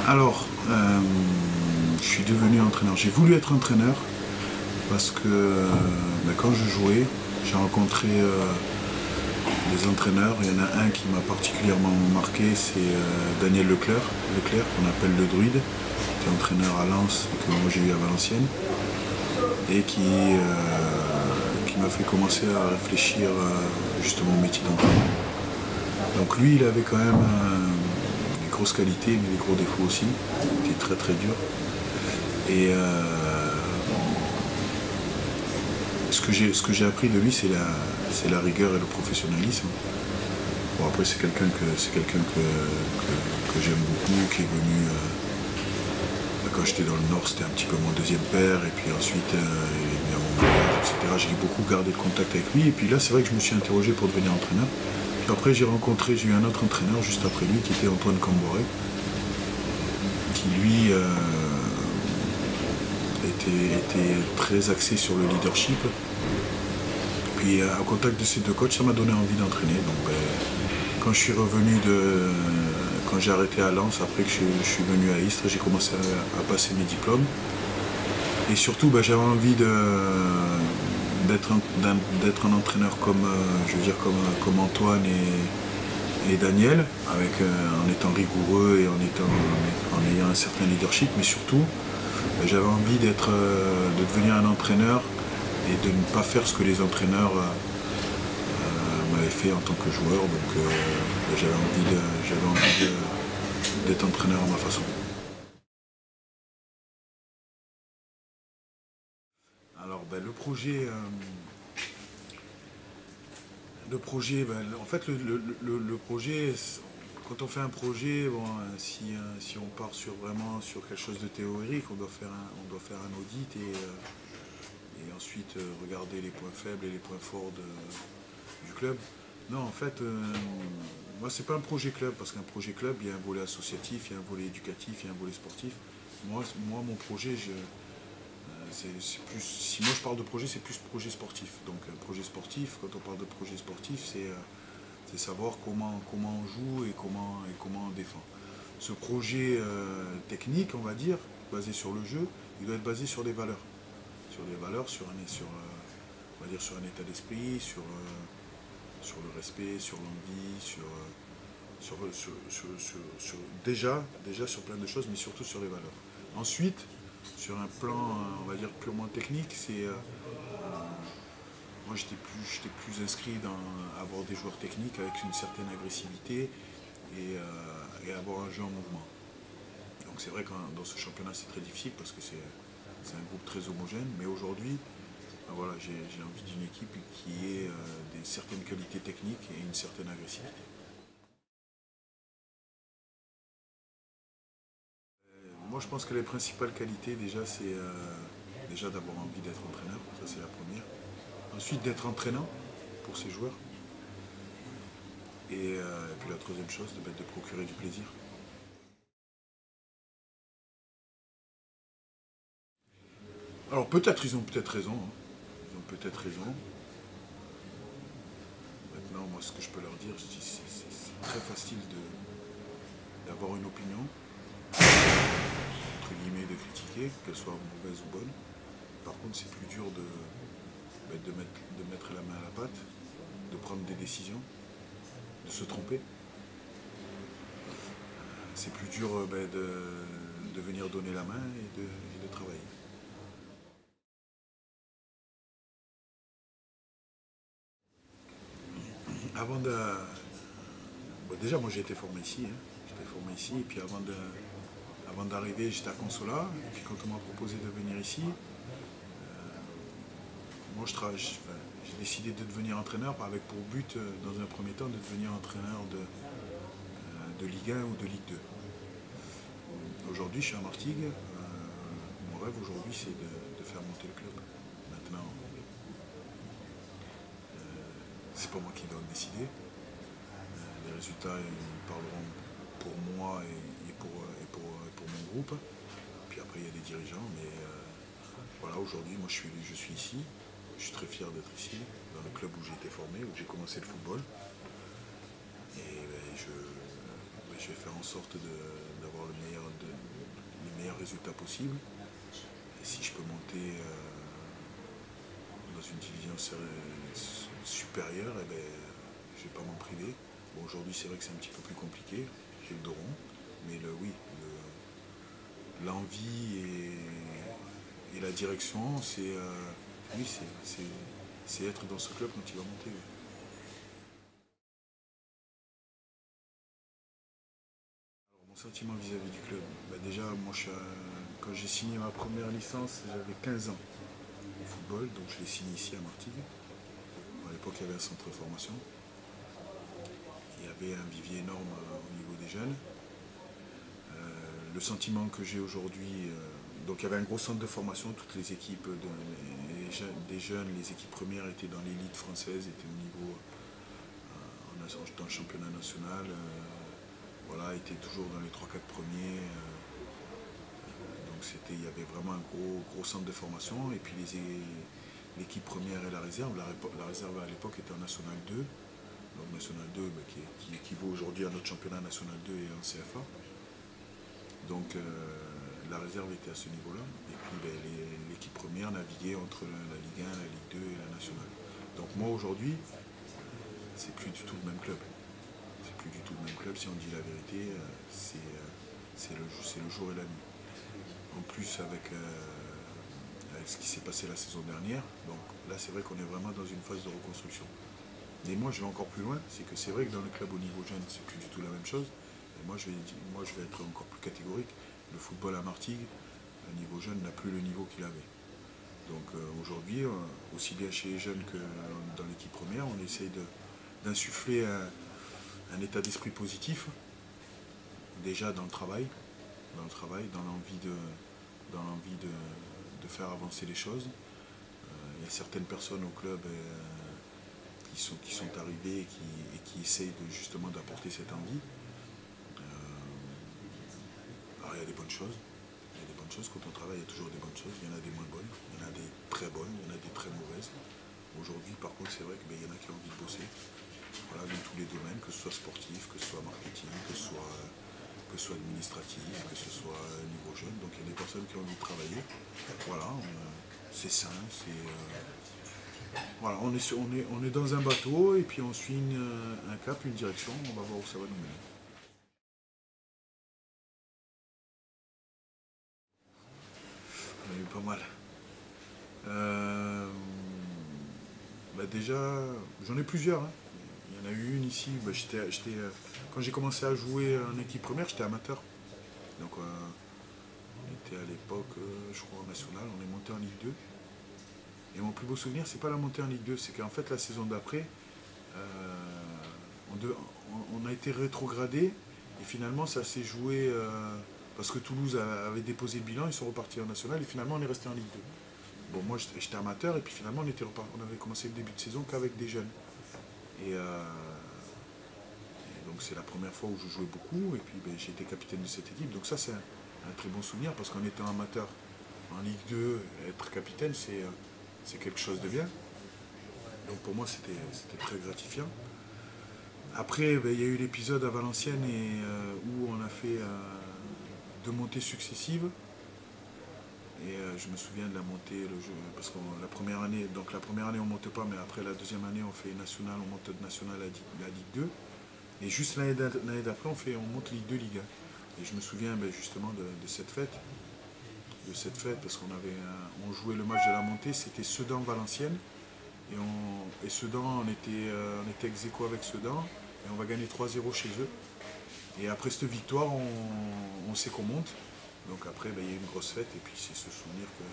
Alors, je suis devenu entraîneur. J'ai voulu être entraîneur parce que quand je jouais, j'ai rencontré des entraîneurs. Il y en a un qui m'a particulièrement marqué, c'est Daniel Leclerc, qu'on appelle le druide, qui était entraîneur à Lens et que moi j'ai eu à Valenciennes, et qui m'a fait commencer à réfléchir justement au métier d'entraîneur. Donc lui, il avait quand même des grosses qualités, mais des gros défauts aussi. Il était très très dur. Et ce que j'ai appris de lui, c'est la rigueur et le professionnalisme. Bon, après, c'est quelqu'un que j'aime beaucoup, qui est venu. Quand j'étais dans le Nord, c'était un petit peu mon deuxième père, et puis ensuite, il est venu à mon mariage, etc. J'ai beaucoup gardé le contact avec lui, et puis là, c'est vrai que je me suis interrogé pour devenir entraîneur. Puis après, j'ai eu un autre entraîneur juste après lui, qui était Antoine Camboré, qui lui était très axé sur le leadership. Puis au contact de ces deux coachs, ça m'a donné envie d'entraîner. Donc quand je suis revenu quand j'ai arrêté à Lens, après que je suis venu à Istres, j'ai commencé à passer mes diplômes. Et surtout, j'avais envie d'être un entraîneur comme Antoine et Daniel, en étant rigoureux et en ayant un certain leadership, mais surtout, j'avais envie de devenir un entraîneur et de ne pas faire ce que les entraîneurs m'avaient fait en tant que joueur. Donc j'avais envie d'être entraîneur à ma façon. Alors le projet, en fait le projet, quand on fait un projet, bon, si on part vraiment sur quelque chose de théorique, on doit faire un audit et ensuite regarder les points faibles et les points forts du club. Non, en fait, moi c'est pas un projet club, parce qu'un projet club, il y a un volet associatif, il y a un volet éducatif, il y a un volet sportif. Moi mon projet, si moi je parle de projet, c'est plus projet sportif. Donc un projet sportif, quand on parle de projet sportif, c'est savoir comment on joue et comment on défend. Ce projet technique, on va dire, basé sur le jeu, il doit être basé sur des valeurs. Sur des valeurs, on va dire sur un état d'esprit, sur le respect, sur l'envie, déjà sur plein de choses, mais surtout sur les valeurs. Ensuite, sur un plan, on va dire, purement technique, moi j'étais plus inscrit dans avoir des joueurs techniques avec une certaine agressivité et avoir un jeu en mouvement. Donc c'est vrai que dans ce championnat c'est très difficile parce que c'est un groupe très homogène, mais aujourd'hui, voilà, j'ai envie d'une équipe qui ait certaines qualités techniques et une certaine agressivité. Moi je pense que les principales qualités déjà, c'est déjà d'avoir envie d'être entraîneur, ça c'est la première. Ensuite d'être entraînant pour ses joueurs. Et puis la troisième chose, de procurer du plaisir. Alors peut-être, ils ont peut-être raison. Hein. Ils ont peut-être raison. Maintenant, moi ce que je peux leur dire, je dis c'est très facile d'avoir une opinion, entre guillemets, de critiquer, qu'elle soit mauvaise ou bonne. Par contre, c'est plus dur de mettre la main à la pâte, de prendre des décisions, de se tromper. C'est plus dur de venir donner la main et de travailler. Avant de... déjà, moi j'ai été formé ici. Hein. J'étais formé ici, et puis avant d'arriver, j'étais à Consola. Et puis quand on m'a proposé de venir ici, moi j'ai décidé de devenir entraîneur avec pour but, dans un premier temps, de devenir entraîneur de Ligue 1 ou de Ligue 2. Aujourd'hui, je suis à Martigues. Mon rêve aujourd'hui, c'est de faire monter le club. Maintenant, c'est pas moi qui dois décider. Les résultats, ils parleront pour moi et pour mon groupe. Puis après, il y a des dirigeants. Mais voilà, aujourd'hui, moi, je suis ici. Je suis très fier d'être ici, dans le club où j'ai été formé, où j'ai commencé le football. Et je vais faire en sorte d'avoir le meilleur meilleurs résultats possibles. Et si je peux monter dans une division supérieure, eh ben, je ne vais pas m'en priver. Bon, aujourd'hui, c'est vrai que c'est un petit peu plus compliqué, j'ai le dos rond, mais oui, l'envie et la direction, oui, c'est être dans ce club quand il va monter. Oui. Alors, mon sentiment vis-à-vis du club, bah déjà, moi, quand j'ai signé ma première licence, j'avais 15 ans au football, donc je l'ai signé ici à Martigues. À l'époque, il y avait un centre de formation. Il y avait un vivier énorme au niveau des jeunes. Le sentiment que j'ai aujourd'hui, donc il y avait un gros centre de formation, toutes les équipes des jeunes, les équipes premières étaient dans l'élite française, étaient au niveau dans le championnat national, voilà, étaient toujours dans les 3-4 premiers. Donc il y avait vraiment un gros centre de formation. Et puis l'équipe première et la réserve. La réserve à l'époque était en National 2. Donc National 2 qui équivaut aujourd'hui à notre championnat National 2 et en CFA. Donc la réserve était à ce niveau-là. Et puis l'équipe première naviguait entre la Ligue 1, la Ligue 2 et la Nationale. Donc moi aujourd'hui, c'est plus du tout le même club. C'est plus du tout le même club, si on dit la vérité, c'est le jour et la nuit. En plus avec ce qui s'est passé la saison dernière, donc là c'est vrai qu'on est vraiment dans une phase de reconstruction. Mais moi je vais encore plus loin, c'est que c'est vrai que dans le club au niveau jeune, c'est plus du tout la même chose. Et moi je vais être encore plus catégorique. Le football à Martigues, au niveau jeune, n'a plus le niveau qu'il avait. Donc aujourd'hui, aussi bien chez les jeunes que dans l'équipe première, on essaye d'insuffler un état d'esprit positif, déjà dans le travail, dans l'envie de faire avancer les choses. Il y a certaines personnes au club qui sont arrivées et qui essayent justement d'apporter cette envie. Alors il y a des bonnes choses. Il y a des bonnes choses. Quand on travaille, il y a toujours des bonnes choses. Il y en a des moins bonnes, il y en a des très bonnes, il y en a des très mauvaises. Aujourd'hui, par contre, c'est vrai qu'il y en a qui ont envie de bosser. Voilà, dans tous les domaines, que ce soit sportif, que ce soit marketing, que ce soit administratif, que ce soit niveau jeune. Donc il y a des personnes qui ont envie de travailler. Voilà, c'est sain, voilà, on est dans un bateau et puis on suit un cap, une direction, on va voir où ça va nous mener. Il y en a eu pas mal. Déjà, j'en ai plusieurs. Hein. Il y en a eu une ici, quand j'ai commencé à jouer en équipe première, j'étais amateur. Donc on était à l'époque, je crois, en national, on est monté en Ligue 2. Et mon plus beau souvenir, c'est pas la montée en Ligue 2, c'est qu'en fait la saison d'après, on a été rétrogradé et finalement ça s'est joué parce que Toulouse avait déposé le bilan, ils sont repartis en national et finalement on est resté en Ligue 2. Bon, moi j'étais amateur et puis finalement on avait commencé le début de saison qu'avec des jeunes. Et donc c'est la première fois où je jouais beaucoup et puis j'ai été capitaine de cette équipe. Donc ça c'est un très bon souvenir parce qu'en étant amateur en Ligue 2, être capitaine c'est quelque chose de bien. Donc pour moi c'était très gratifiant. Après il y a eu l'épisode à Valenciennes où on a fait 2 montées successives. Et je me souviens de la montée, parce que la première année on ne monte pas, mais après la deuxième année on fait national, on monte de national à la Ligue 2. Et juste l'année d'après on monte Ligue 2, Ligue 1. Et je me souviens justement de cette fête. Parce on jouait le match de la montée, c'était Sedan-Valenciennes. Et Sedan, on était ex-aequo avec Sedan, et on va gagner 3-0 chez eux. Et après cette victoire, on sait qu'on monte. Donc après, il y a eu une grosse fête, et puis c'est ce souvenir que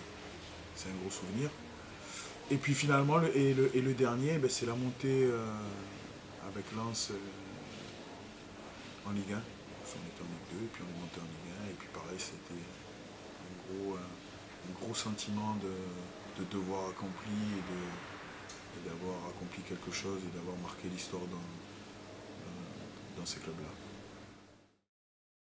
c'est un gros souvenir. Et puis finalement, le dernier, c'est la montée avec Lens en Ligue 1. On était en Ligue 2, et puis on est monté en Ligue 1, et puis pareil, c'était un gros sentiment de devoir accompli, et d'avoir accompli quelque chose, et d'avoir marqué l'histoire dans ces clubs-là.